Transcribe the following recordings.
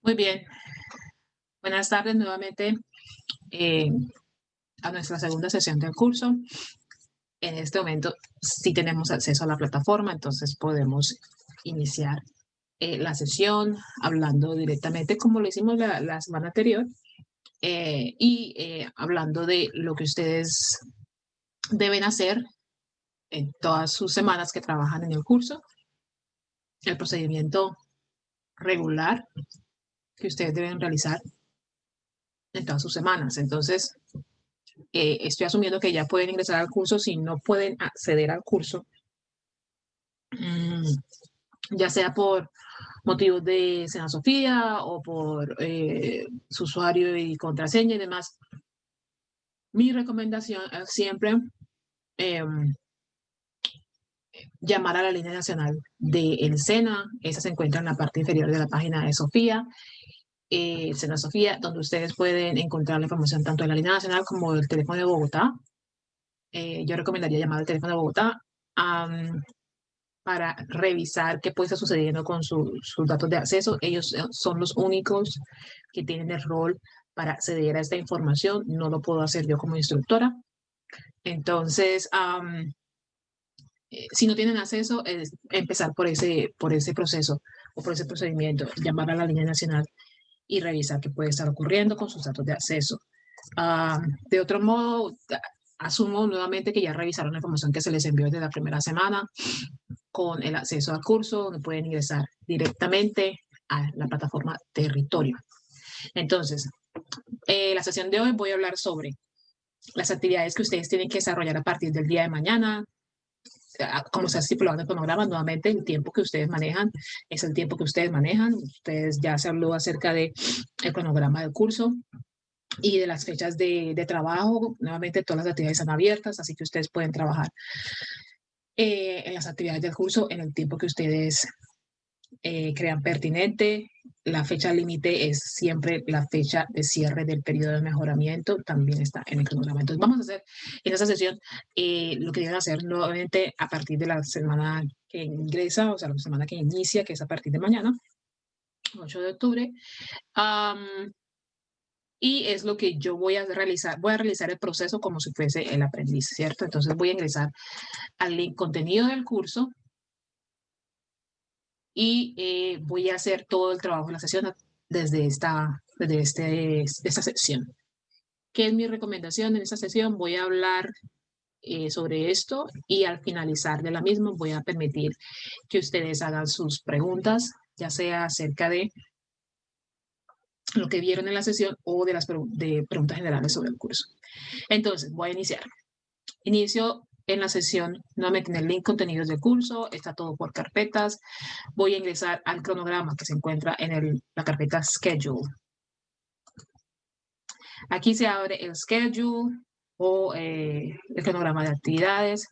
Muy bien, buenas tardes nuevamente eh, a nuestra segunda sesión del curso. En este momento sí tenemos acceso a la plataforma, entonces podemos iniciar la sesión hablando directamente como lo hicimos la semana anterior y hablando de lo que ustedes deben hacer en todas sus semanas que trabajan en el curso, el procedimiento regular que ustedes deben realizar en todas sus semanas. Entonces, estoy asumiendo que ya pueden ingresar al curso. Si no pueden acceder al curso, ya sea por motivos de Sena Sofía o por su usuario y contraseña y demás, mi recomendación es siempre eh, llamar a la línea nacional del SENA. Esa se encuentra en la parte inferior de la página de Sofía, Sena Sofía, donde ustedes pueden encontrar la información tanto de la línea nacional como del teléfono de Bogotá. Yo recomendaría llamar al teléfono de Bogotá para revisar qué puede estar sucediendo con sus datos de acceso. Ellos son los únicos que tienen el rol para acceder a esta información. No lo puedo hacer yo como instructora. Entonces, si no tienen acceso, es empezar por ese proceso o por ese procedimiento, llamar a la línea nacional y revisar qué puede estar ocurriendo con sus datos de acceso. De otro modo, asumo nuevamente que ya revisaron la información que se les envió desde la primera semana con el acceso al curso, donde pueden ingresar directamente a la plataforma Territorio. Entonces, la sesión de hoy voy a hablar sobre las actividades que ustedes tienen que desarrollar a partir del día de mañana. Como se ha estipulado en el cronograma, nuevamente el tiempo que ustedes manejan es el tiempo que ustedes manejan. Ustedes ya se habló acerca del cronograma del curso y de las fechas de trabajo. Nuevamente todas las actividades están abiertas, así que ustedes pueden trabajar en las actividades del curso en el tiempo que ustedes crean pertinente. La fecha límite es siempre la fecha de cierre del periodo de mejoramiento, también está en el cronograma. Entonces vamos a hacer en esta sesión lo que deben hacer nuevamente a partir de la semana que ingresa, o sea, la semana que inicia, que es a partir de mañana, 8 de octubre. Y es lo que yo voy a realizar. Voy a realizar el proceso como si fuese el aprendiz, ¿cierto? Entonces voy a ingresar al link contenido del curso y voy a hacer todo el trabajo de la sesión desde esta sección. ¿Qué es mi recomendación en esta sesión? Voy a hablar sobre esto y al finalizar de la misma voy a permitir que ustedes hagan sus preguntas, ya sea acerca de lo que vieron en la sesión o de las preguntas generales sobre el curso. Entonces, voy a iniciar. Inicio en la sesión, nuevamente en el link contenidos del curso, está todo por carpetas. Voy a ingresar al cronograma que se encuentra en la carpeta Schedule. Aquí se abre el Schedule o el cronograma de actividades.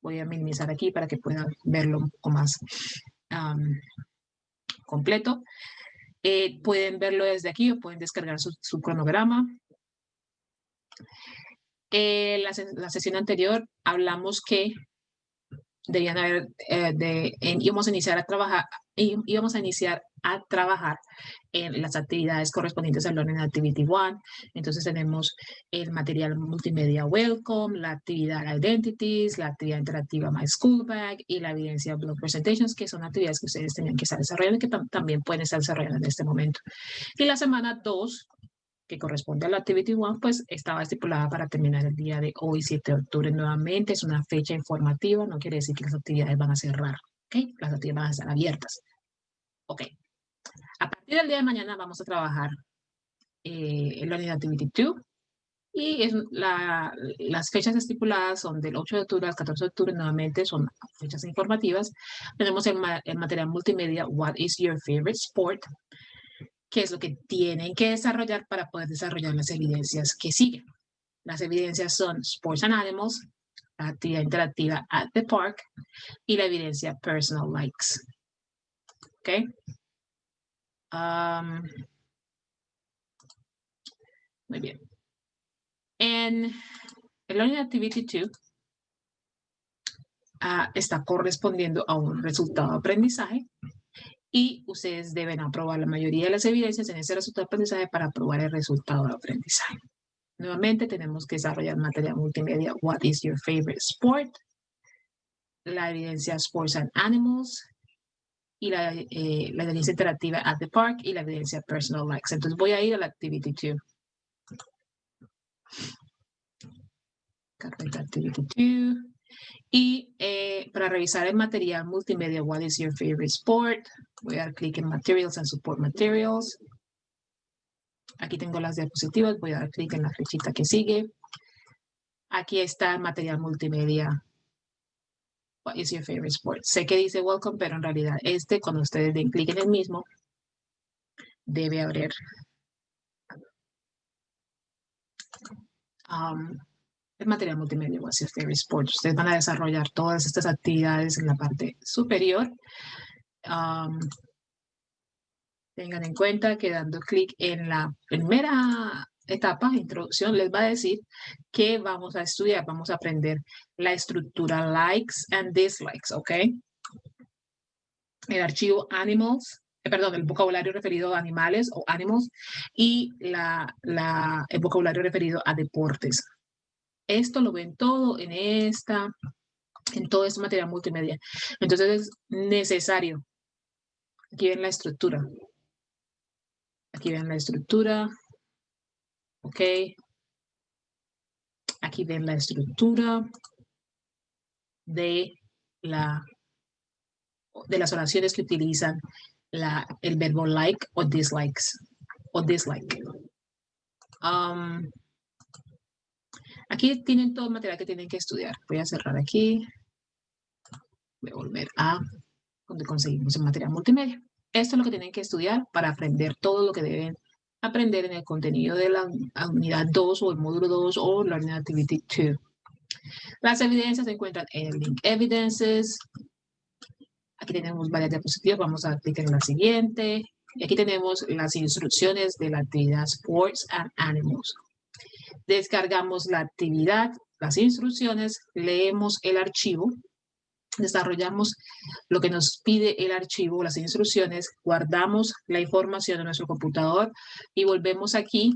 Voy a minimizar aquí para que puedan verlo un poco más completo. Pueden verlo desde aquí o pueden descargar su cronograma. La sesión anterior hablamos que debían haber, íbamos a iniciar a trabajar en las actividades correspondientes al Learning Activity 1. Entonces tenemos el material multimedia Welcome, la actividad Identities, la actividad interactiva My School Bag y la evidencia Blog Presentations, que son actividades que ustedes tenían que estar desarrollando y que también pueden estar desarrollando en este momento. Y la semana 2, que corresponde a la Activity 1, pues estaba estipulada para terminar el día de hoy, 7 de octubre. Nuevamente es una fecha informativa, no quiere decir que las actividades van a cerrar, ¿ok? Las actividades van a estar abiertas, ¿ok? A partir del día de mañana vamos a trabajar en Learning Activity 2 y las fechas estipuladas son del 8 de octubre al 14 de octubre, nuevamente son fechas informativas. Tenemos el material multimedia What is your favorite sport? ¿Qué es lo que tienen que desarrollar para poder desarrollar las evidencias que siguen? Las evidencias son Sports and Animals, la actividad interactiva At the Park y la evidencia Personal Likes. ¿Ok? Muy bien. En el Learning Activity 2 está correspondiendo a un resultado de aprendizaje y ustedes deben aprobar la mayoría de las evidencias en ese resultado de aprendizaje para aprobar el resultado de aprendizaje. Nuevamente tenemos que desarrollar material multimedia. What is your favorite sport? La evidencia Sports and Animals y la evidencia interactiva at the park y la evidencia personal likes. Entonces voy a ir a la activity 2. Carpeta activity 2. Y para revisar el material multimedia, what is your favorite sport? Voy a dar clic en Materials and Support Materials. Aquí tengo las diapositivas, voy a dar clic en la flechita que sigue. Aquí está el material multimedia. What is your favorite sport? Sé que dice welcome, pero en realidad cuando ustedes den clic en el mismo, debe abrir el material multimedia. What's your favorite sport? Ustedes van a desarrollar todas estas actividades en la parte superior. Tengan en cuenta que dando clic en la primera etapa, introducción, les va a decir que vamos a estudiar, vamos a aprender la estructura likes and dislikes, ¿ok? El archivo animals, el vocabulario referido a animales o animals y el vocabulario referido a deportes. Esto lo ven todo en todo este material multimedia. Entonces es necesario. Aquí ven la estructura. Aquí ven la estructura. Ok. Aquí ven la estructura de las oraciones que utilizan el verbo like o dislikes o dislike. Aquí tienen todo el material que tienen que estudiar. Voy a cerrar aquí. Voy a volver a donde conseguimos el material multimedia. Esto es lo que tienen que estudiar para aprender todo lo que deben aprender en el contenido de la unidad 2 o el módulo 2 o Learning Activity 2. Las evidencias se encuentran en el link Evidences. Aquí tenemos varias diapositivas. Vamos a dar clic en la siguiente. Y aquí tenemos las instrucciones de la actividad Sports and Animals. Descargamos la actividad, las instrucciones, leemos el archivo, desarrollamos lo que nos pide el archivo, las instrucciones, guardamos la información en nuestro computador y volvemos aquí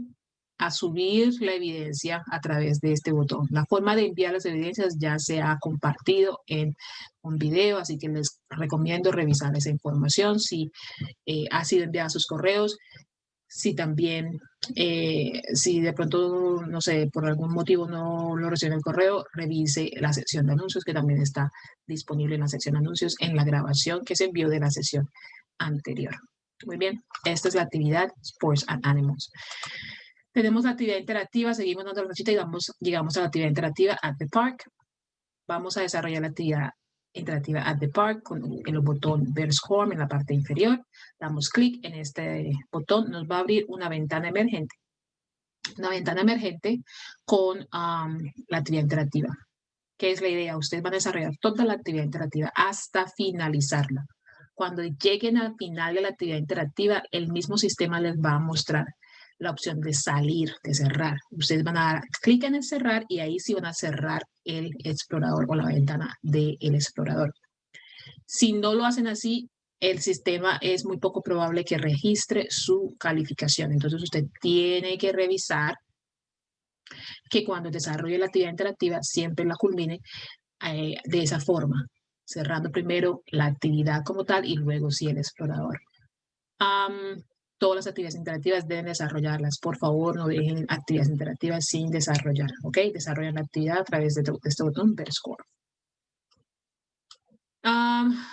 a subir la evidencia a través de este botón. La forma de enviar las evidencias ya se ha compartido en un video, así que les recomiendo revisar esa información si ha sido enviada a sus correos. Si también, si de pronto, no sé, por algún motivo no lo recibe el correo, revise la sección de anuncios que también está disponible en la sección de anuncios en la grabación que se envió de la sesión anterior. Muy bien, esta es la actividad Sports and Animals. Tenemos la actividad interactiva, seguimos dando la flechita y llegamos a la actividad interactiva at the park. Vamos a desarrollar la actividad interactiva at the park con el botón Verse Home en la parte inferior. Damos clic en este botón, nos va a abrir una ventana emergente. Una ventana emergente con la actividad interactiva. ¿Qué es la idea? Ustedes van a desarrollar toda la actividad interactiva hasta finalizarla. Cuando lleguen al final de la actividad interactiva, el mismo sistema les va a mostrar la opción de salir, de cerrar. Ustedes van a dar clic en el cerrar y ahí sí van a cerrar el explorador o la ventana del explorador. Si no lo hacen así, el sistema es muy poco probable que registre su calificación. Entonces usted tiene que revisar que cuando desarrolle la actividad interactiva siempre la culmine de esa forma, cerrando primero la actividad como tal y luego sí el explorador. Todas las actividades interactivas deben desarrollarlas. Por favor, no dejen actividades interactivas sin desarrollar, ¿ok? Desarrollan la actividad a través de este botón Verse Score.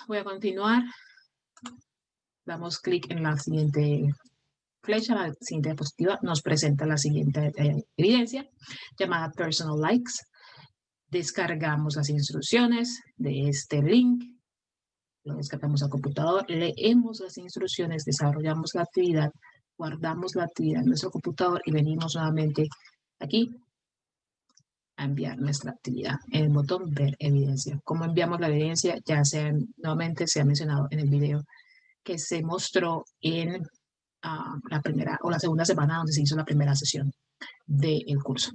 Voy a continuar. Damos clic en la siguiente flecha, la siguiente diapositiva. Nos presenta la siguiente evidencia llamada Personal Likes. Descargamos las instrucciones de este link. Lo descargamos al computador, leemos las instrucciones, desarrollamos la actividad, guardamos la actividad en nuestro computador y venimos nuevamente aquí a enviar nuestra actividad en el botón Ver evidencia. ¿Cómo enviamos la evidencia? Ya nuevamente se ha mencionado en el video que se mostró en la primera o la segunda semana donde se hizo la primera sesión del curso.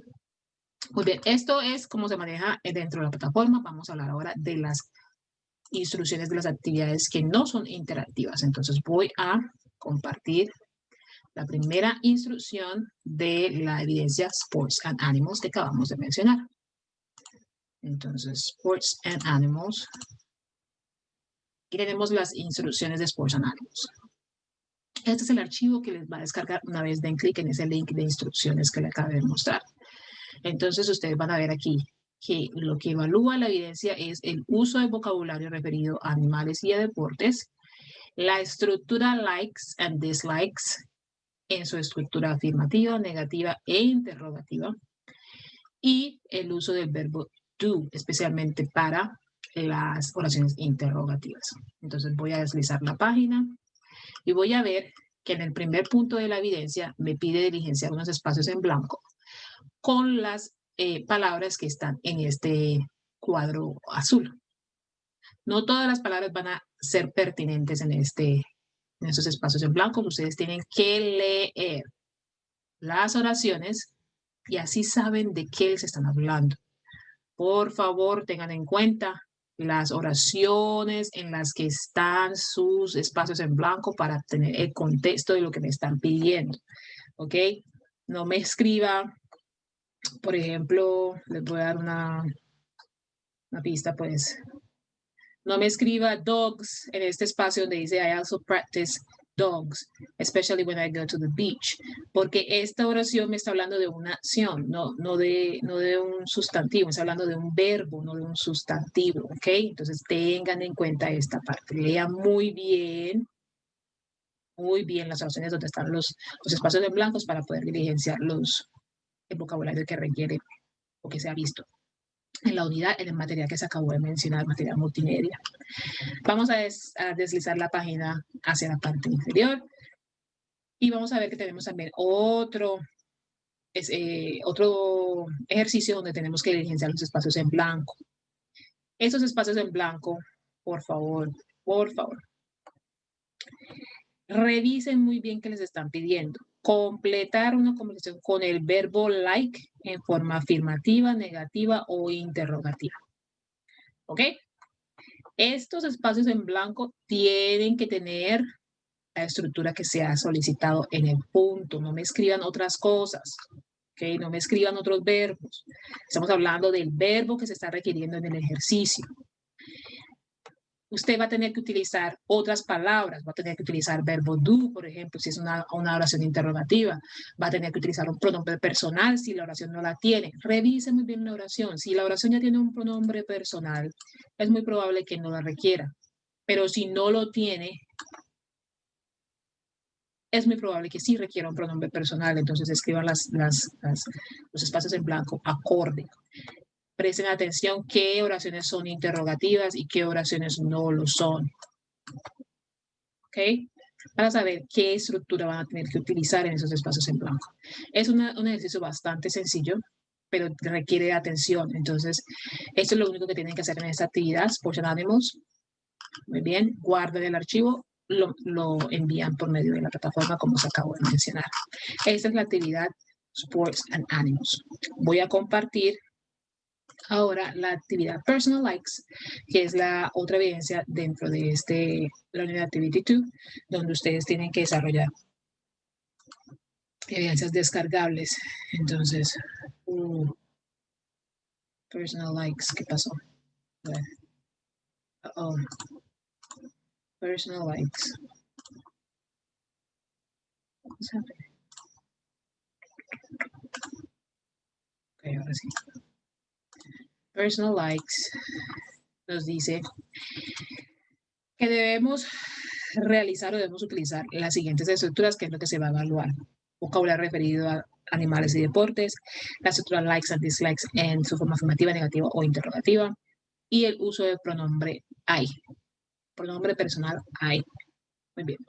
Muy bien, esto es cómo se maneja dentro de la plataforma. Vamos a hablar ahora de las instrucciones de las actividades que no son interactivas. Entonces voy a compartir la primera instrucción de la evidencia Sports and Animals que acabamos de mencionar. Entonces, Sports and Animals. Aquí tenemos las instrucciones de Sports and Animals. Este es el archivo que les va a descargar una vez den clic en ese link de instrucciones que le acabo de mostrar. Entonces, ustedes van a ver aquí que lo que evalúa la evidencia es el uso de vocabulario referido a animales y a deportes, la estructura likes and dislikes en su estructura afirmativa, negativa e interrogativa, y el uso del verbo do, especialmente para las oraciones interrogativas. Entonces voy a deslizar la página y voy a ver que en el primer punto de la evidencia me pide diligenciar unos espacios en blanco con las palabras que están en este cuadro azul. No todas las palabras van a ser pertinentes en esos espacios en blanco. Ustedes tienen que leer las oraciones y así saben de qué les están hablando. Por favor, tengan en cuenta las oraciones en las que están sus espacios en blanco para tener el contexto de lo que me están pidiendo. ¿Ok? No me escriba, por ejemplo, les voy a dar una pista, pues. No me escriba dogs en este espacio donde dice I also practice dogs, especially when I go to the beach, porque esta oración me está hablando de una acción, no de un sustantivo, está hablando de un verbo, no de un sustantivo, ¿ok? Entonces tengan en cuenta esta parte, lean muy bien las oraciones donde están los espacios en blancos para poder diligenciar el vocabulario que requiere o que se ha visto en la unidad, en el material que se acabó de mencionar, material multimedia. Vamos a deslizar la página hacia la parte inferior y vamos a ver que tenemos también otro ejercicio donde tenemos que diligenciar los espacios en blanco. Estos espacios en blanco, por favor, revisen muy bien qué les están pidiendo. Completar una conversación con el verbo like en forma afirmativa, negativa o interrogativa. ¿Ok? Estos espacios en blanco tienen que tener la estructura que se ha solicitado en el punto. No me escriban otras cosas. ¿Okay? No me escriban otros verbos. Estamos hablando del verbo que se está requiriendo en el ejercicio. Usted va a tener que utilizar otras palabras, va a tener que utilizar verbo do, por ejemplo, si es una oración interrogativa, va a tener que utilizar un pronombre personal si la oración no la tiene. Revise muy bien la oración. Si la oración ya tiene un pronombre personal, es muy probable que no la requiera. Pero si no lo tiene, es muy probable que sí requiera un pronombre personal. Entonces escriban los espacios en blanco acorde. Presten atención qué oraciones son interrogativas y qué oraciones no lo son. ¿Ok? Para saber qué estructura van a tener que utilizar en esos espacios en blanco. Es un ejercicio bastante sencillo, pero requiere atención. Entonces, esto es lo único que tienen que hacer en esta actividad, Sports and Animals. Muy bien, guarden el archivo, lo envían por medio de la plataforma como se acabó de mencionar. Esta es la actividad Sports and Animals. Voy a compartir ahora la actividad Personal Likes, que es la otra evidencia dentro de Learning Activity 2, donde ustedes tienen que desarrollar evidencias descargables. Entonces, Personal Likes, ¿qué pasó? Personal Likes. What's happening? Ok, ahora sí. Personal Likes nos dice que debemos realizar o debemos utilizar las siguientes estructuras, que es lo que se va a evaluar. Vocabulario referido a animales y deportes, la estructura likes and dislikes en su forma afirmativa, negativa o interrogativa, y el uso del pronombre I. Pronombre personal I. Muy bien.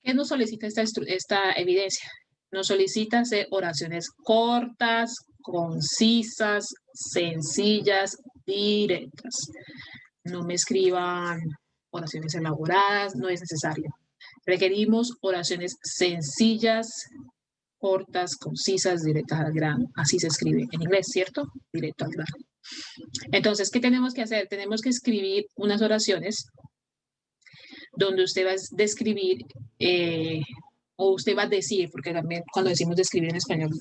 ¿Qué nos solicita esta evidencia? Nos solicita hacer oraciones cortas, concisas, sencillas, directas. No me escriban oraciones elaboradas, no es necesario. Requerimos oraciones sencillas, cortas, concisas, directas al grano. Así se escribe en inglés, ¿cierto? Directo al grano. Entonces, ¿qué tenemos que hacer? Tenemos que escribir unas oraciones donde usted va a describir o usted va a decir, porque también cuando decimos describir en español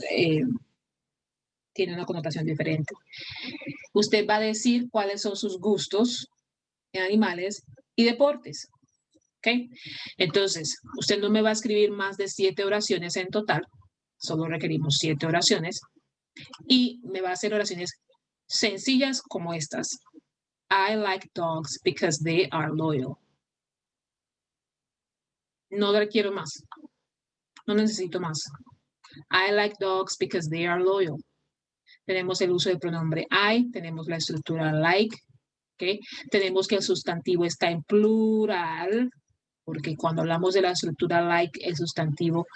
tiene una connotación diferente. Usted va a decir cuáles son sus gustos en animales y deportes. ¿Ok? Entonces, usted no me va a escribir más de 7 oraciones en total. Solo requerimos 7 oraciones. Y me va a hacer oraciones sencillas como estas. I like dogs because they are loyal. No requiero más. No necesito más. I like dogs because they are loyal. Tenemos el uso del pronombre I, tenemos la estructura like, ¿okay? Tenemos que el sustantivo está en plural, porque cuando hablamos de la estructura like, el sustantivo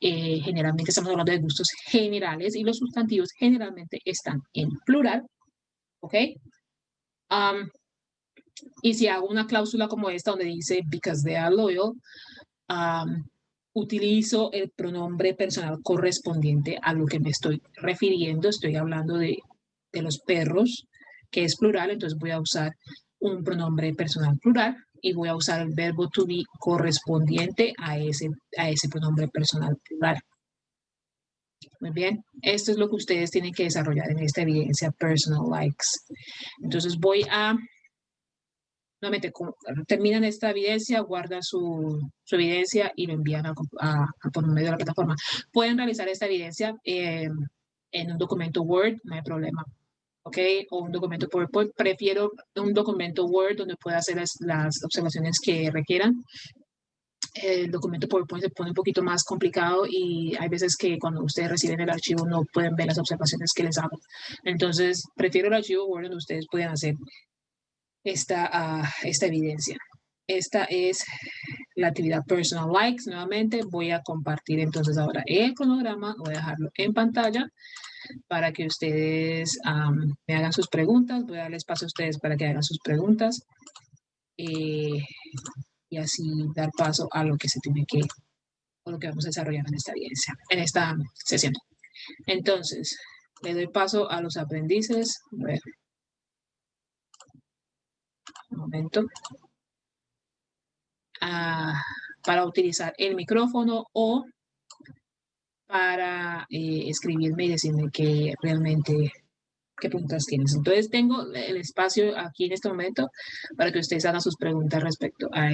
generalmente estamos hablando de gustos generales y los sustantivos generalmente están en plural, ¿ok? Y si hago una cláusula como esta donde dice because they are loyal, utilizo el pronombre personal correspondiente a lo que me estoy refiriendo. Estoy hablando de los perros, que es plural, entonces voy a usar un pronombre personal plural y voy a usar el verbo to be correspondiente a ese pronombre personal plural. Muy bien, esto es lo que ustedes tienen que desarrollar en esta evidencia personal likes. Entonces voy a, nuevamente, terminan esta evidencia, guardan su evidencia y lo envían por medio de la plataforma. Pueden realizar esta evidencia en un documento Word, no hay problema. ¿Ok? O un documento PowerPoint. Prefiero un documento Word donde pueda hacer las observaciones que requieran. El documento PowerPoint se pone un poquito más complicado y hay veces que cuando ustedes reciben el archivo no pueden ver las observaciones que les hago. Entonces, prefiero el archivo Word donde ustedes pueden hacer esta evidencia. Esta es la actividad Personal Likes. Nuevamente voy a compartir entonces ahora el cronograma. Voy a dejarlo en pantalla para que ustedes me hagan sus preguntas. Voy a darles paso a ustedes para que hagan sus preguntas. Y así dar paso a lo que se tiene que, o lo que vamos a desarrollar en esta evidencia, en esta sesión. Entonces, le doy paso a los aprendices. A ver. Un momento. Para utilizar el micrófono o para escribirme y decirme que realmente qué preguntas tienes. Entonces tengo el espacio aquí en este momento para que ustedes hagan sus preguntas respecto a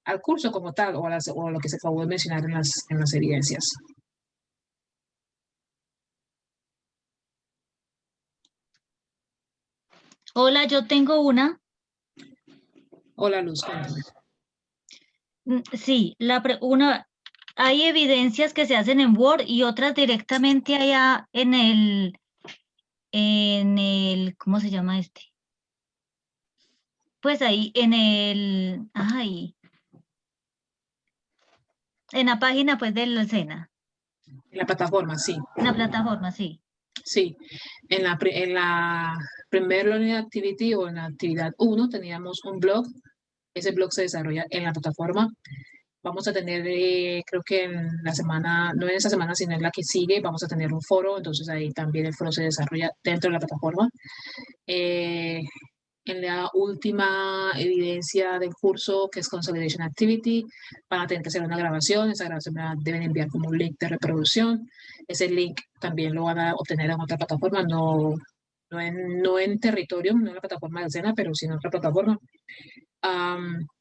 al curso como tal o a lo que se acabó de mencionar en las evidencias. Hola, yo tengo una. Hola, Luz, cuéntame. Sí, hay evidencias que se hacen en Word y otras directamente allá en el, ¿cómo se llama este? Pues ahí en la página pues de la SENA. En la plataforma, sí. En la plataforma, sí. Sí, en la primer Learning Activity o en la actividad 1 teníamos un blog. Ese blog se desarrolla en la plataforma. Vamos a tener, creo que en la semana, no en esa semana, sino en la que sigue, vamos a tener un foro. Entonces ahí también el foro se desarrolla dentro de la plataforma. En la última evidencia del curso, que es Consolidation Activity, van a tener que hacer una grabación. Esa grabación me la deben enviar como un link de reproducción. Ese link también lo van a obtener en otra plataforma, no en territorio, no en la plataforma de SENA, pero sí en otra plataforma.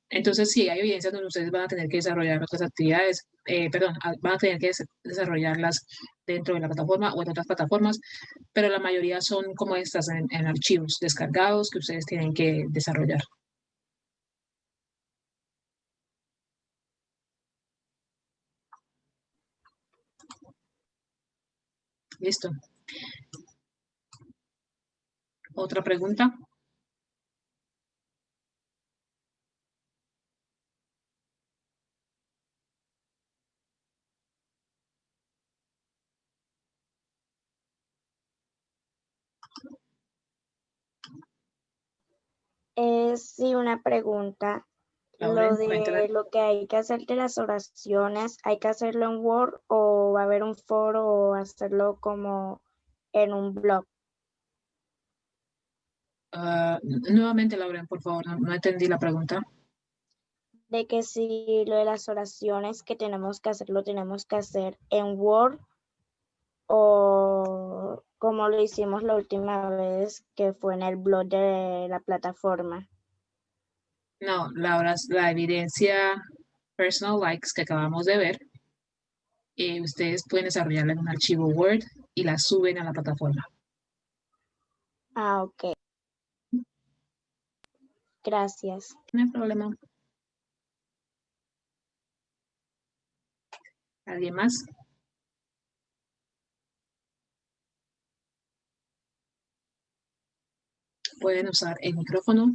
Entonces, sí, hay evidencias donde ustedes van a tener que desarrollar otras actividades, van a tener que desarrollarlas dentro de la plataforma o en otras plataformas, pero la mayoría son como estas en archivos descargados que ustedes tienen que desarrollar. Listo. ¿Otra pregunta? Sí, una pregunta. Lo que hay que hacer de las oraciones, ¿hay que hacerlo en Word o va a haber un foro o hacerlo como en un blog? Nuevamente, Lauren, por favor, no entendí la pregunta. De que si lo de las oraciones que tenemos que hacer, lo tenemos que hacer en Word o como lo hicimos la última vez que fue en el blog de la plataforma. No, la evidencia personal likes que acabamos de ver, ustedes pueden desarrollarla en un archivo Word y la suben a la plataforma. Ah, ok. Gracias. No hay problema. ¿Alguien más? Pueden usar el micrófono.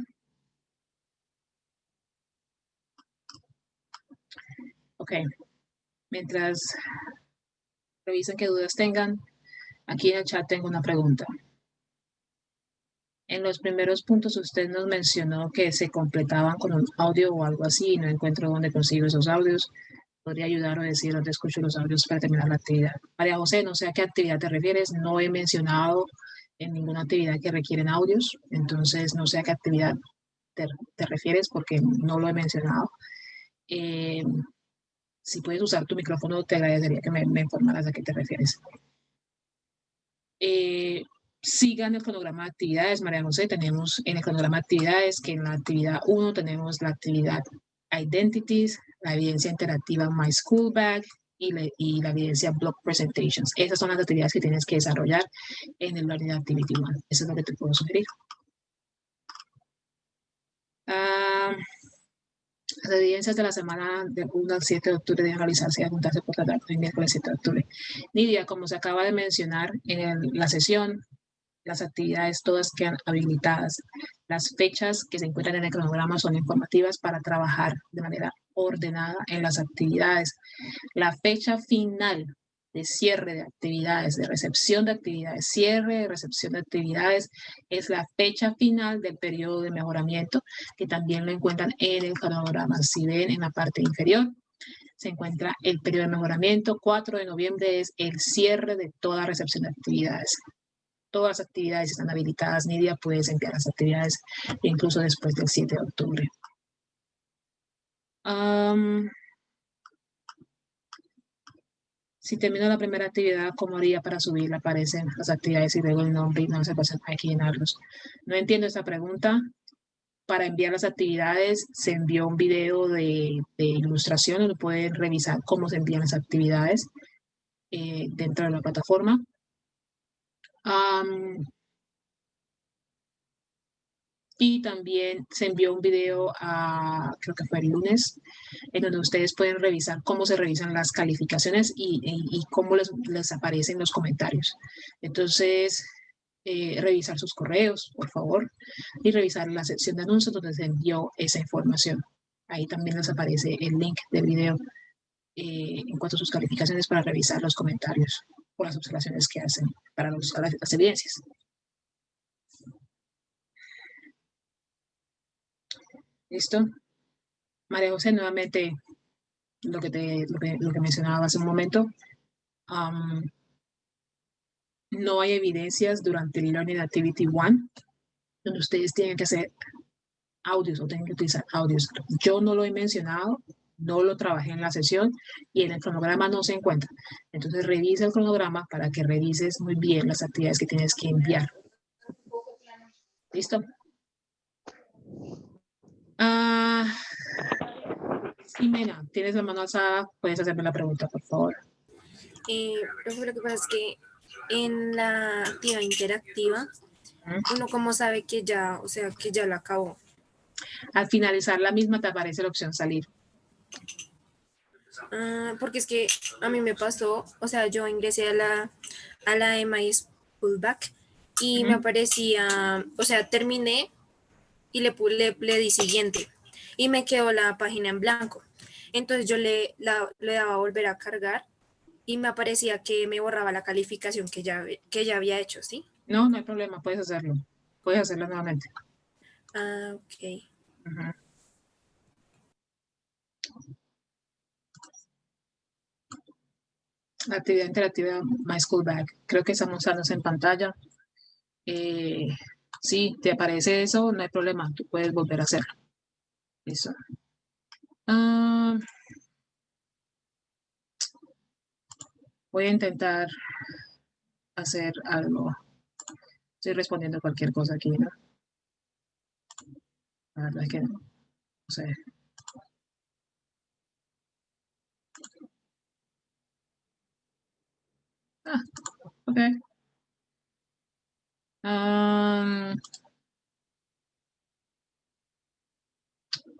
Ok. Mientras revisen qué dudas tengan, aquí en el chat tengo una pregunta. En los primeros puntos usted nos mencionó que se completaban con un audio o algo así, y no encuentro dónde consigo esos audios. ¿Podría ayudar o decir dónde escucho los audios para terminar la actividad? María José, no sé a qué actividad te refieres. No he mencionado en ninguna actividad que requieren audios, entonces no sé a qué actividad te refieres porque no lo he mencionado. Si puedes usar tu micrófono, te agradecería que me informaras a qué te refieres. Sigan el cronograma de actividades, María José. Tenemos en el cronograma de actividades que en la actividad 1 tenemos la actividad Identities, la evidencia interactiva My School Bag y la evidencia Blog Presentations. Esas son las actividades que tienes que desarrollar en el Learning Activity 1. Eso es lo que te puedo sugerir. Las evidencias de la semana del 1 al 7 de octubre deben realizarse y adjuntarse por tarde el miércoles 7 de octubre. Nidia, como se acaba de mencionar en la sesión, las actividades todas quedan habilitadas. Las fechas que se encuentran en el cronograma son informativas para trabajar de manera ordenada en las actividades. La fecha final de cierre de actividades, de recepción de actividades, cierre de recepción de actividades, es la fecha final del periodo de mejoramiento, que también lo encuentran en el cronograma. Si ven en la parte inferior, se encuentra el periodo de mejoramiento. 4 de noviembre es el cierre de toda recepción de actividades. Todas las actividades están habilitadas. Nidia, puedes enviar las actividades incluso después del 7 de octubre. Si termino la primera actividad, ¿cómo haría para subirla? Aparecen las actividades y luego el nombre y no se pasan aquí llenarlos. No entiendo esta pregunta. Para enviar las actividades se envió un video de ilustración donde pueden revisar cómo se envían las actividades dentro de la plataforma. Y también se envió un video, creo que fue el lunes, en donde ustedes pueden revisar cómo se revisan las calificaciones y cómo les aparecen los comentarios. Entonces, revisar sus correos, por favor, y revisar la sección de anuncios donde se envió esa información. Ahí también les aparece el link del video en cuanto a sus calificaciones para revisar los comentarios o las observaciones que hacen para las evidencias. ¿Listo? María José, nuevamente lo que mencionaba hace un momento. No hay evidencias durante el Learning Activity 1 donde ustedes tienen que hacer audios o tienen que utilizar audios. Yo no lo he mencionado, no lo trabajé en la sesión y en el cronograma no se encuentra. Entonces revisa el cronograma para que revises muy bien las actividades que tienes que enviar. ¿Listo? Jimena, tienes la mano alzada, puedes hacerme la pregunta, por favor. Profe, lo que pasa es que en la actividad interactiva, uno como sabe que ya, o sea, que ya lo acabó. Al finalizar la misma te aparece la opción salir. Porque es que a mí me pasó, o sea, yo ingresé a la de My School Bag y me aparecía, o sea, terminé y le di siguiente y me quedó la página en blanco. Entonces yo le daba a volver a cargar y me aparecía que me borraba la calificación que ya había hecho, ¿sí? No, no hay problema, puedes hacerlo. Puedes hacerlo nuevamente. Ok. La actividad interactiva My School Bag. Creo que estamos mostrando en pantalla. Si te aparece eso, no hay problema, tú puedes volver a hacerlo. Listo. Ah, voy a intentar hacer algo. Estoy respondiendo cualquier cosa aquí, ¿no? La verdad es que no sé. Ah, ok.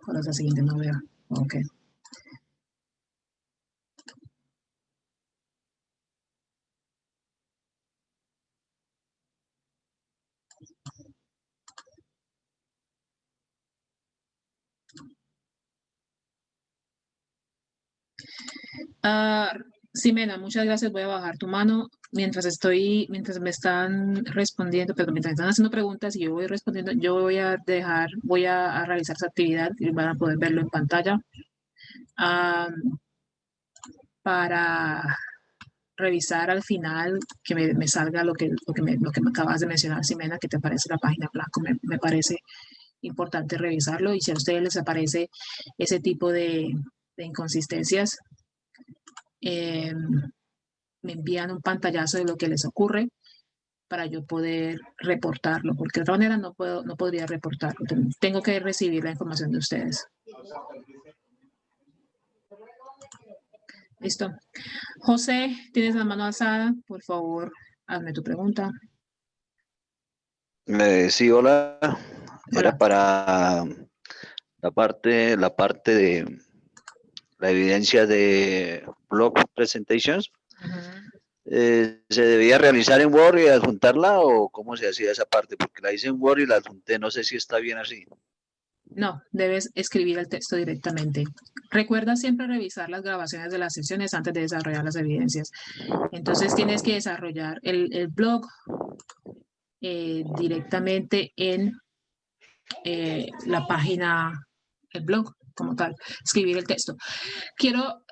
¿Cuál es la siguiente? No veo. Ok. Ximena, muchas gracias. Voy a bajar tu mano mientras me están respondiendo, pero mientras están haciendo preguntas y yo voy respondiendo, yo voy a realizar esa actividad y van a poder verlo en pantalla. Para revisar al final que me salga lo que me acabas de mencionar, Ximena, que te aparece la página blanca. Me parece importante revisarlo y si a ustedes les aparece ese tipo de inconsistencias, me envían un pantallazo de lo que les ocurre para yo poder reportarlo, porque de otra manera no podría reportarlo. Tengo que recibir la información de ustedes. Listo. José, tienes la mano alzada. Por favor, hazme tu pregunta. Sí, hola. Era Hola. para la parte de la evidencia de blog presentations. ¿Se debía realizar en Word y adjuntarla o cómo se hacía esa parte? Porque la hice en Word y la adjunté, no sé si está bien así. No, debes escribir el texto directamente. Recuerda siempre revisar las grabaciones de las sesiones antes de desarrollar las evidencias. Entonces tienes que desarrollar el blog directamente en la página, el blog como tal, escribir el texto. Quiero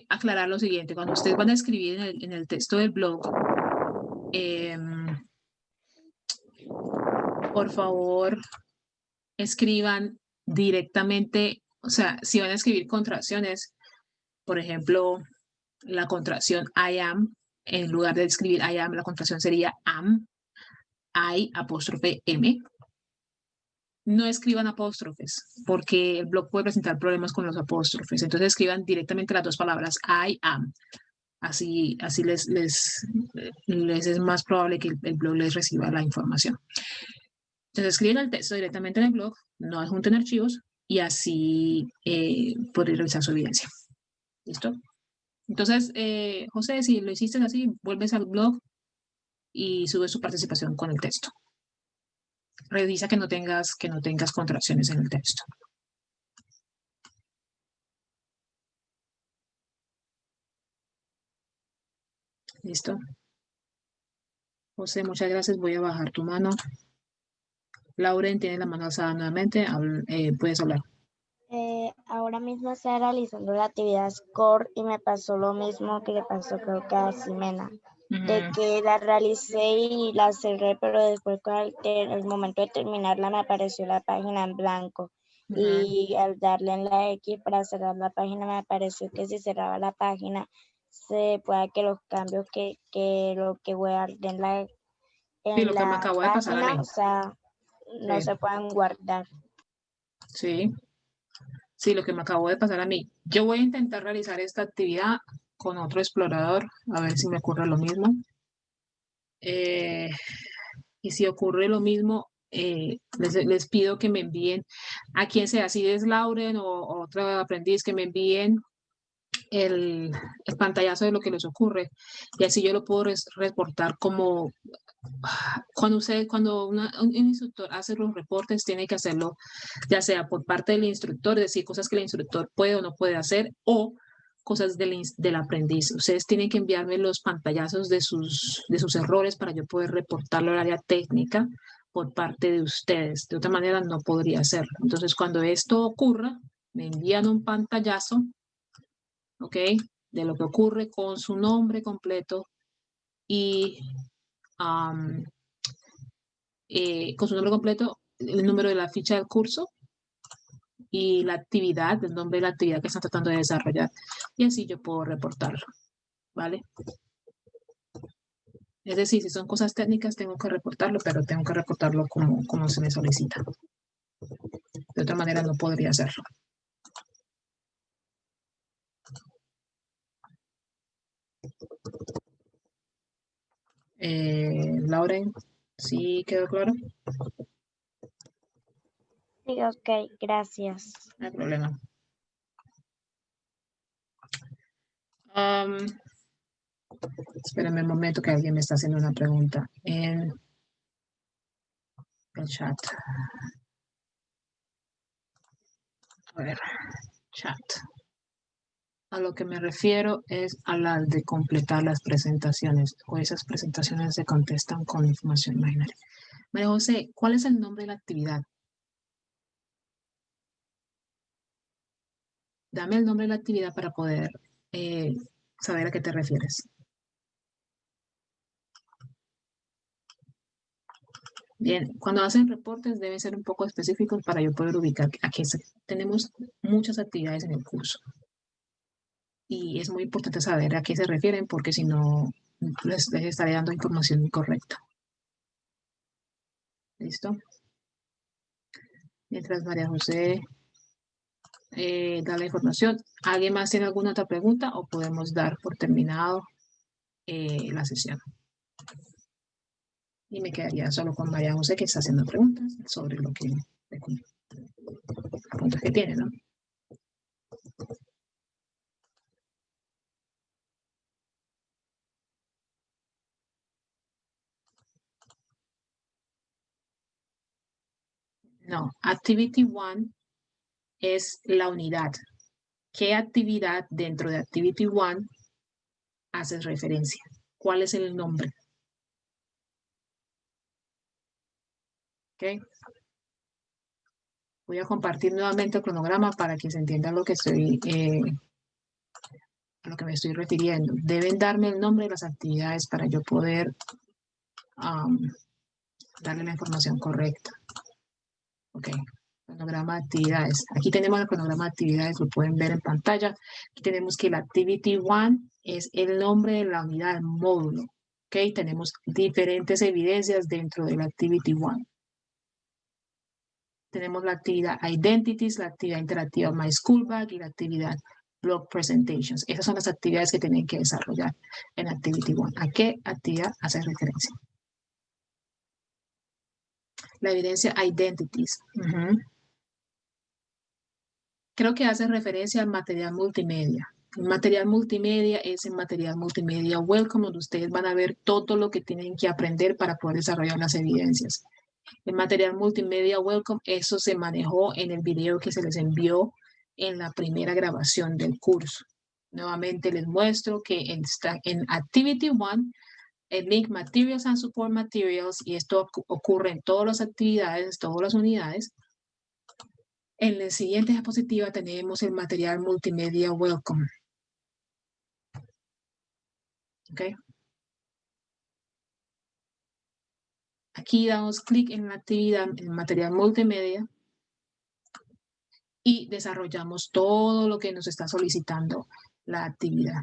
aclarar lo siguiente, cuando ustedes van a escribir en el texto del blog, por favor, escriban directamente, o sea, si van a escribir contracciones, por ejemplo, la contracción I am, en lugar de escribir I am, la contracción sería am, I apóstrofe M. No escriban apóstrofes, porque el blog puede presentar problemas con los apóstrofes. Entonces escriban directamente las dos palabras I am. Así les es más probable que el blog les reciba la información. Entonces escriben el texto directamente en el blog, no adjunten archivos y así podréis revisar su evidencia. ¿Listo? Entonces, José, si lo hiciste así, vuelves al blog y subes su participación con el texto. Revisa que no tengas contracciones en el texto. ¿Listo? José, muchas gracias. Voy a bajar tu mano. Lauren, tiene la mano alzada nuevamente. Puedes hablar. Ahora mismo estoy realizando la actividad SCORE y me pasó lo mismo que le pasó creo que a Ximena, de que la realicé y la cerré, pero después con el momento de terminarla me apareció la página en blanco y al darle en la X para cerrar la página me apareció que si cerraba la página se pueda que los cambios que lo que guardé en la Sí, lo que me acabó de pasar a página, mí. o sea, no se puedan guardar. Sí. Sí, lo que me acabó de pasar a mí. Yo voy a intentar realizar esta actividad con otro explorador, a ver si me ocurre lo mismo. Y si ocurre lo mismo, les pido que me envíen a quien sea, si es Lauren o otro aprendiz, que me envíen el pantallazo de lo que les ocurre. Y así yo lo puedo reportar como cuando un instructor hace los reportes, tiene que hacerlo ya sea por parte del instructor, es decir, cosas que el instructor puede o no puede hacer, o cosas del aprendiz. Ustedes tienen que enviarme los pantallazos de sus errores para yo poder reportarlo al área técnica por parte de ustedes. De otra manera no podría hacerlo. Entonces, cuando esto ocurra, me envían un pantallazo, ¿ok? De lo que ocurre con su nombre completo y con su nombre completo, el número de la ficha del curso y la actividad, el nombre de la actividad que están tratando de desarrollar. Y así yo puedo reportarlo, ¿vale? Es decir, si son cosas técnicas, tengo que reportarlo, pero tengo que reportarlo como se me solicita. De otra manera no podría hacerlo. Lauren, ¿sí quedó claro? Sí, ok, gracias. No hay problema. Espérenme un momento que alguien me está haciendo una pregunta en el chat. A ver, chat. A lo que me refiero es a la de completar las presentaciones o esas presentaciones se contestan con información imaginaria. María José, ¿cuál es el nombre de la actividad? Dame el nombre de la actividad para poder saber a qué te refieres. Bien, cuando hacen reportes deben ser un poco específicos para yo poder ubicar a qué tenemos muchas actividades en el curso. Y es muy importante saber a qué se refieren porque si no les estaré dando información incorrecta. ¿Listo? Mientras María José da la información. ¿Alguien más tiene alguna otra pregunta o podemos dar por terminado la sesión? Y me quedaría solo con María José que está haciendo preguntas sobre lo que preguntas que tiene, ¿no? No, Activity 1 es la unidad. ¿Qué actividad dentro de Activity 1 haces referencia? ¿Cuál es el nombre? ¿Ok? Voy a compartir nuevamente el cronograma para que se entienda lo que estoy, a lo que me estoy refiriendo. Deben darme el nombre de las actividades para yo poder darle la información correcta. Ok, cronograma de actividades. Aquí tenemos el cronograma de actividades, lo pueden ver en pantalla. Aquí tenemos que la Activity 1 es el nombre de la unidad, el módulo. Ok, tenemos diferentes evidencias dentro de la Activity 1. Tenemos la actividad Identities, la actividad interactiva My School Bag y la actividad Blog Presentations. Esas son las actividades que tienen que desarrollar en Activity 1. ¿A qué actividad hace referencia? La evidencia Identities. Creo que hace referencia al material multimedia. El material multimedia es el material multimedia Welcome, donde ustedes van a ver todo lo que tienen que aprender para poder desarrollar las evidencias. El material multimedia Welcome, eso se manejó en el video que se les envió en la primera grabación del curso. Nuevamente les muestro que está en Activity 1, el link Materials and Support Materials, y esto ocurre en todas las actividades, todas las unidades. En la siguiente diapositiva tenemos el material multimedia Welcome. ¿Ok? Aquí damos clic en la actividad, en material multimedia, y desarrollamos todo lo que nos está solicitando la actividad.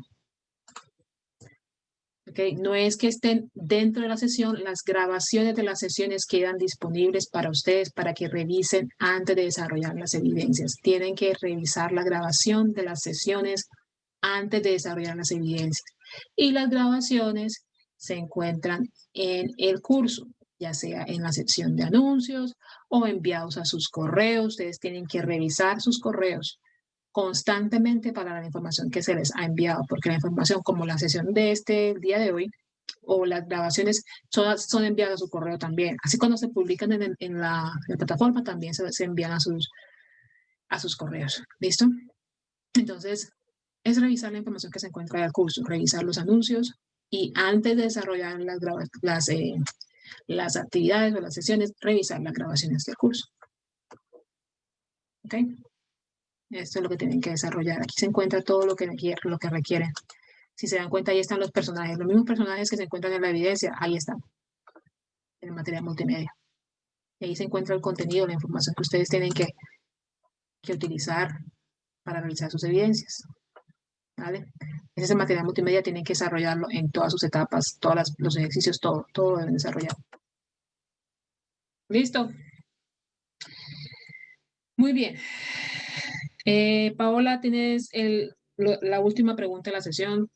Okay. No es que estén dentro de la sesión, las grabaciones de las sesiones quedan disponibles para ustedes para que revisen antes de desarrollar las evidencias. Tienen que revisar la grabación de las sesiones antes de desarrollar las evidencias. Y las grabaciones se encuentran en el curso, ya sea en la sección de anuncios o enviados a sus correos. Ustedes tienen que revisar sus correos constantemente para la información que se les ha enviado, porque la información como la sesión de el día de hoy o las grabaciones son enviadas a su correo también. Así cuando se publican en la plataforma también se envían a sus correos. ¿Listo? Entonces, es revisar la información que se encuentra en el curso, revisar los anuncios y antes de desarrollar las actividades o las sesiones, revisar las grabaciones del curso. ¿Ok? Esto es lo que tienen que desarrollar. Aquí se encuentra todo lo que requieren. Si se dan cuenta, ahí están los personajes. Los mismos personajes que se encuentran en la evidencia, ahí están. En el material multimedia. Y ahí se encuentra el contenido, la información que ustedes tienen que utilizar para realizar sus evidencias. ¿Vale? Ese material multimedia tienen que desarrollarlo en todas sus etapas, los ejercicios, todo lo deben desarrollar. ¿Listo? Muy bien. Paola, tienes la última pregunta de la sesión.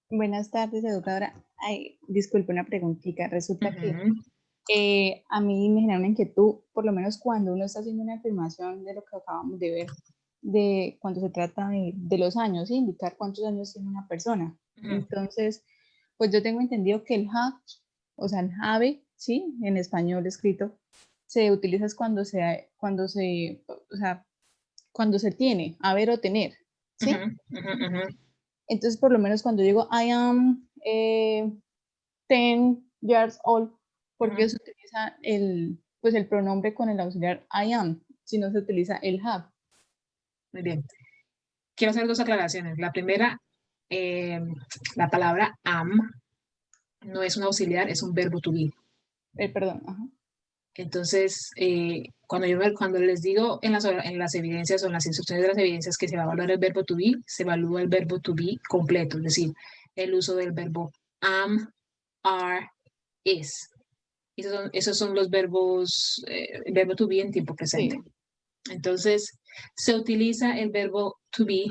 Buenas tardes, educadora. Ay, disculpe una preguntita. Resulta que a mí me genera una inquietud, por lo menos cuando uno está haciendo una afirmación de lo que acabamos de ver, de cuando se trata de los años, ¿sí? Indicar cuántos años tiene una persona. Entonces, pues yo tengo entendido que el have, o sea, el have, ¿sí? En español escrito, se utiliza es cuando se tiene, haber o tener, ¿sí? Entonces, por lo menos cuando digo I am 10 years old, porque se utiliza el pronombre con el auxiliar I am, si no se utiliza el have. Muy bien. Quiero hacer dos aclaraciones. La primera, la palabra am no es un auxiliar, es un verbo to be. Perdón. Ajá. Entonces, cuando les digo en las evidencias o en las instrucciones de las evidencias que se va a evaluar el verbo to be, se evalúa el verbo to be completo, es decir, el uso del verbo am, are, is. Esos son los verbos, el verbo to be en tiempo presente. Sí. Entonces, se utiliza el verbo to be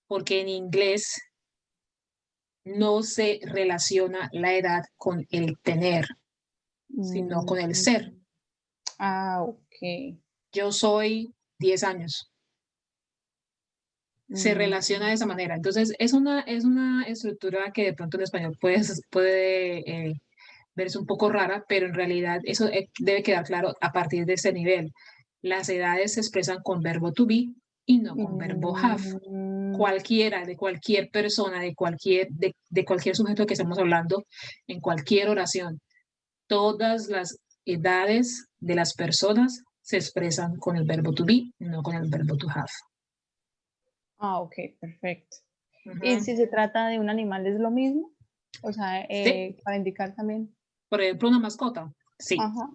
porque en inglés no se relaciona la edad con el tener, sino con el ser. Ah, ok. Yo soy 10 años. Se relaciona de esa manera. Entonces, es una estructura que de pronto en español puede verse un poco rara, pero en realidad eso debe quedar claro a partir de este nivel. Las edades se expresan con verbo to be y no con verbo have. Cualquiera, de cualquier persona, de cualquier sujeto que estemos hablando, en cualquier oración, todas las edades de las personas se expresan con el verbo to be, no con el verbo to have. Ah, ok, perfecto. ¿Y si se trata de un animal es lo mismo? O sea, sí. Para indicar también. Por ejemplo, una mascota, sí. Ajá.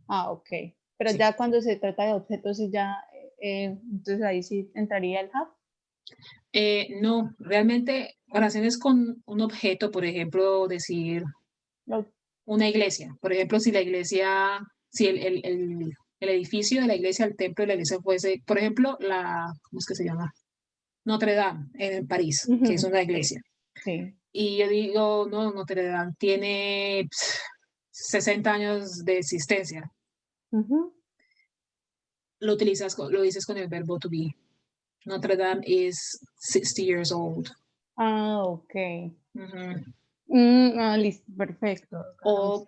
Ah, ok. Pero sí. Ya cuando se trata de objetos, entonces ahí sí entraría el have. No, realmente oraciones con un objeto, por ejemplo, decir una iglesia. Por ejemplo, si el edificio de la iglesia, el templo de la iglesia fuese, por ejemplo, ¿cómo es que se llama? Notre Dame en París, que es una iglesia. Sí. Y yo digo, no, Notre Dame tiene 60 años de existencia. Lo dices con el verbo to be. Notre Dame is 60 years old. Ah, ok. Listo, perfecto. O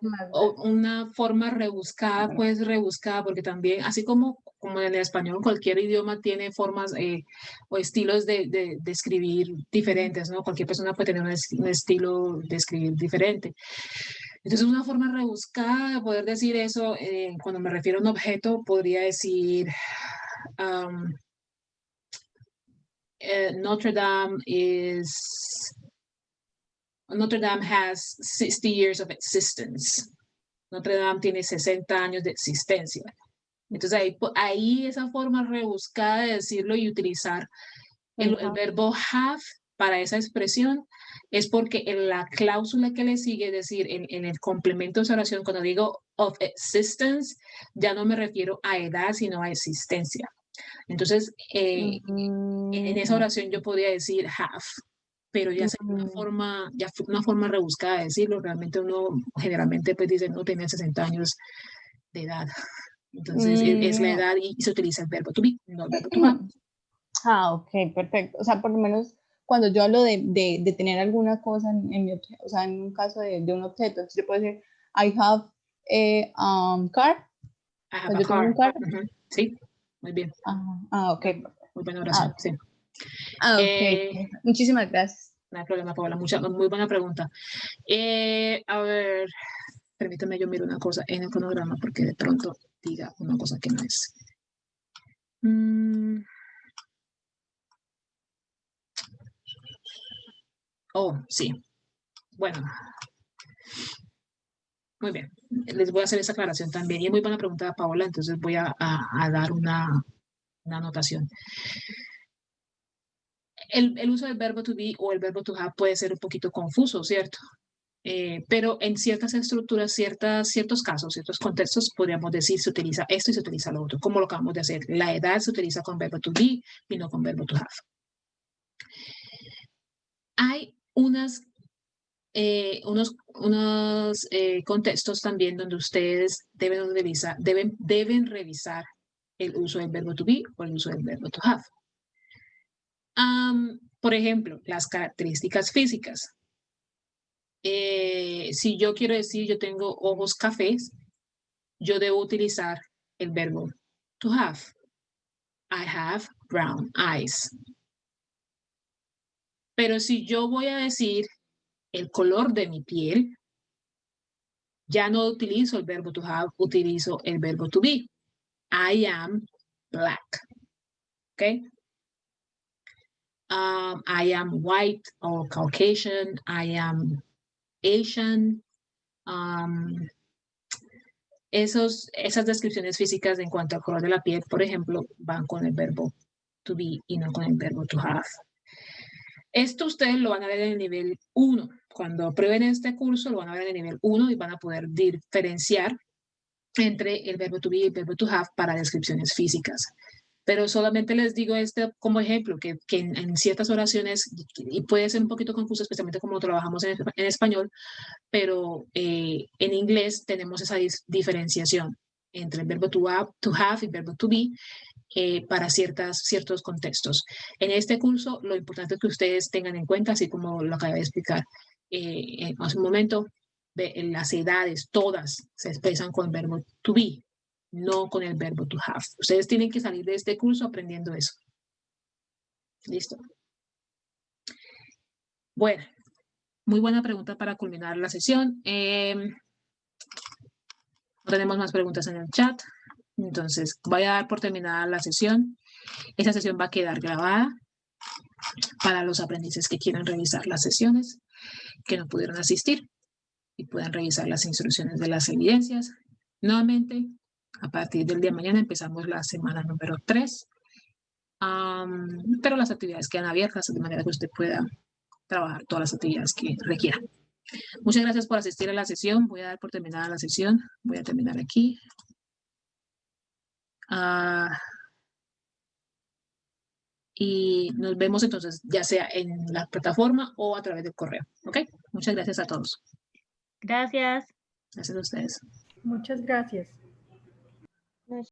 una forma rebuscada, pues rebuscada, porque también, así como en el español, cualquier idioma tiene formas o estilos de escribir diferentes, ¿no? Cualquier persona puede tener un estilo de escribir diferente. Entonces, una forma rebuscada de poder decir eso, cuando me refiero a un objeto, podría decir Notre Dame has 60 years of existence. Notre Dame tiene 60 años de existencia. Entonces ahí esa forma rebuscada de decirlo y utilizar el verbo have para esa expresión es porque en la cláusula que le sigue, es decir, en el complemento de esa oración, cuando digo of existence, ya no me refiero a edad, sino a existencia. Entonces, en esa oración yo podría decir have, pero ya es una forma rebuscada de decirlo. Realmente uno generalmente pues dice no tenía 60 años de edad. Entonces es la edad y se utiliza el verbo to be, no el verbo to have. Ah, ok, perfecto. O sea, por lo menos cuando yo hablo de tener alguna cosa en mi objeto, o sea, en un caso de un objeto, entonces yo puedo decir I have a car. I have a car. Sí, muy bien. Ok. Muy buena oración, sí. Ok, muchísimas gracias. No hay problema, Paola, muy buena pregunta. A ver, permítame yo miro una cosa en el cronograma porque de pronto diga una cosa que no es. Oh, sí. Bueno. Muy bien. Les voy a hacer esa aclaración también. Y es muy buena pregunta, Paola, entonces voy a dar una anotación. El uso del verbo to be o el verbo to have puede ser un poquito confuso, ¿cierto? Pero en ciertas estructuras, ciertos casos, ciertos contextos, podríamos decir se utiliza esto y se utiliza lo otro, como lo acabamos de hacer. La edad se utiliza con verbo to be y no con verbo to have. Hay unos contextos también donde ustedes deben revisar el uso del verbo to be o el uso del verbo to have. Por ejemplo, las características físicas. Si yo quiero decir yo tengo ojos cafés, yo debo utilizar el verbo to have. I have brown eyes. Pero si yo voy a decir el color de mi piel, ya no utilizo el verbo to have, utilizo el verbo to be. I am black. Okay? I am white or Caucasian. I am Asian. Esas descripciones físicas en cuanto al color de la piel, por ejemplo, van con el verbo to be y no con el verbo to have. Esto ustedes lo van a ver en el nivel 1. Cuando aprueben este curso, lo van a ver en el nivel 1 y van a poder diferenciar entre el verbo to be y el verbo to have para descripciones físicas. Pero solamente les digo como ejemplo, que en ciertas oraciones, y puede ser un poquito confuso, especialmente como lo trabajamos en español, pero en inglés tenemos esa diferenciación entre el verbo to have y el verbo to be para ciertos contextos. En este curso, lo importante es que ustedes tengan en cuenta, así como lo acabé de explicar hace un momento, las edades todas se expresan con el verbo to be, no con el verbo to have. Ustedes tienen que salir de este curso aprendiendo eso. ¿Listo? Bueno, muy buena pregunta para culminar la sesión. No tenemos más preguntas en el chat, entonces voy a dar por terminada la sesión. Esa sesión va a quedar grabada para los aprendices que quieran revisar las sesiones, que no pudieron asistir y puedan revisar las instrucciones de las evidencias. Nuevamente, a partir del día de mañana empezamos la semana número 3, pero las actividades quedan abiertas de manera que usted pueda trabajar todas las actividades que requiera. Muchas gracias por asistir a la sesión. Voy a dar por terminada la sesión. Voy a terminar aquí. Y nos vemos entonces ya sea en la plataforma o a través del correo. ¿Ok? Muchas gracias a todos. Gracias. Gracias a ustedes. Muchas gracias.